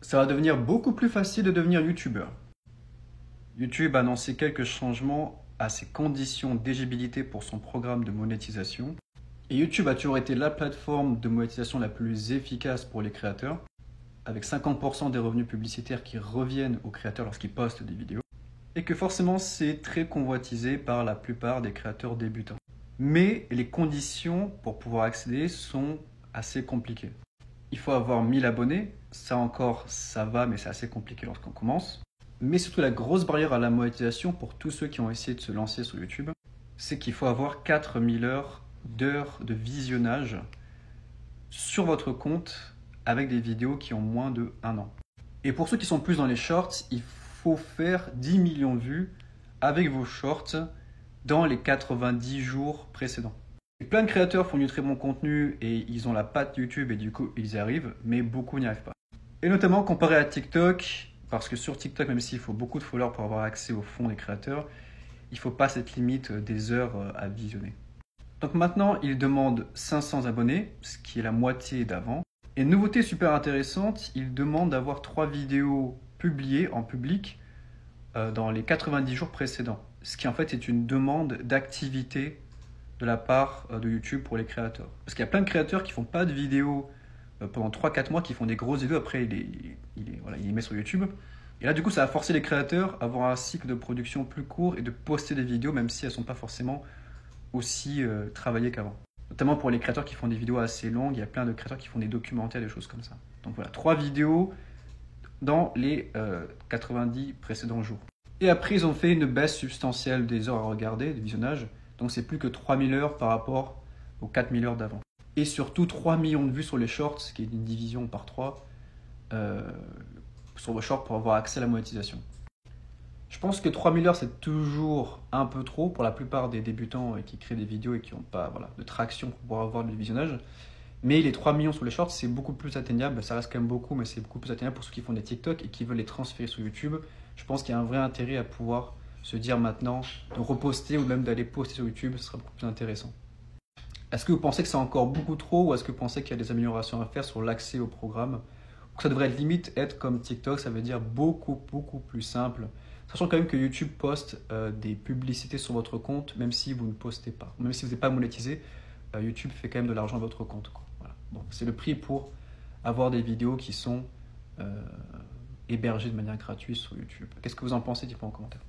Ça va devenir beaucoup plus facile de devenir youtubeur. YouTube a annoncé quelques changements à ses conditions d'éligibilité pour son programme de monétisation. Et YouTube a toujours été la plateforme de monétisation la plus efficace pour les créateurs, avec 50% des revenus publicitaires qui reviennent aux créateurs lorsqu'ils postent des vidéos, et que forcément c'est très convoitisé par la plupart des créateurs débutants. Mais les conditions pour pouvoir accéder sont assez compliquées. Il faut avoir 1000 abonnés, ça encore ça va, mais c'est assez compliqué lorsqu'on commence. Mais surtout la grosse barrière à la monétisation pour tous ceux qui ont essayé de se lancer sur YouTube, c'est qu'il faut avoir 4000 heures de visionnage sur votre compte avec des vidéos qui ont moins de 1 an. Et pour ceux qui sont plus dans les shorts, il faut faire 10 millions de vues avec vos shorts dans les 90 jours précédents. Et plein de créateurs font du très bon contenu et ils ont la patte YouTube et du coup ils y arrivent, mais beaucoup n'y arrivent pas. Et notamment comparé à TikTok, parce que sur TikTok, même s'il faut beaucoup de followers pour avoir accès au fonds des créateurs, il ne faut pas cette limite des heures à visionner. Donc maintenant, ils demandent 500 abonnés, ce qui est la moitié d'avant. Et nouveauté super intéressante, ils demandent d'avoir 3 vidéos publiées en public dans les 90 jours précédents. Ce qui en fait est une demande d'activité de la part de YouTube pour les créateurs. Parce qu'il y a plein de créateurs qui ne font pas de vidéos pendant 3-4 mois, qui font des grosses vidéos, après il les met sur YouTube. Et là du coup ça va forcer les créateurs à avoir un cycle de production plus court et de poster des vidéos même si elles ne sont pas forcément aussi travaillées qu'avant. Notamment pour les créateurs qui font des vidéos assez longues, il y a plein de créateurs qui font des documentaires, des choses comme ça. Donc voilà, 3 vidéos dans les 90 précédents jours. Et après ils ont fait une baisse substantielle des heures à regarder, de visionnage. Donc c'est plus que 3000 heures par rapport aux 4000 heures d'avant. Et surtout 3 millions de vues sur les shorts, qui est une division par 3, sur vos shorts pour avoir accès à la monétisation. Je pense que 3000 heures c'est toujours un peu trop pour la plupart des débutants qui créent des vidéos et qui n'ont pas de traction pour pouvoir avoir du visionnage. Mais les 3 millions sur les shorts c'est beaucoup plus atteignable, ça reste quand même beaucoup mais c'est beaucoup plus atteignable pour ceux qui font des TikTok et qui veulent les transférer sur YouTube. Je pense qu'il y a un vrai intérêt à pouvoir se dire maintenant de reposter ou même d'aller poster sur YouTube, ce sera beaucoup plus intéressant. Est-ce que vous pensez que c'est encore beaucoup trop ou est-ce que vous pensez qu'il y a des améliorations à faire sur l'accès au programme? Ou que ça devrait être comme TikTok, ça veut dire beaucoup plus simple. Sachant quand même que YouTube poste des publicités sur votre compte même si vous ne postez pas. Même si vous n'êtes pas monétisé, YouTube fait quand même de l'argent à votre compte. Voilà. Bon, c'est le prix pour avoir des vidéos qui sont hébergées de manière gratuite sur YouTube. Qu'est-ce que vous en pensez? Dites-moi en commentaire.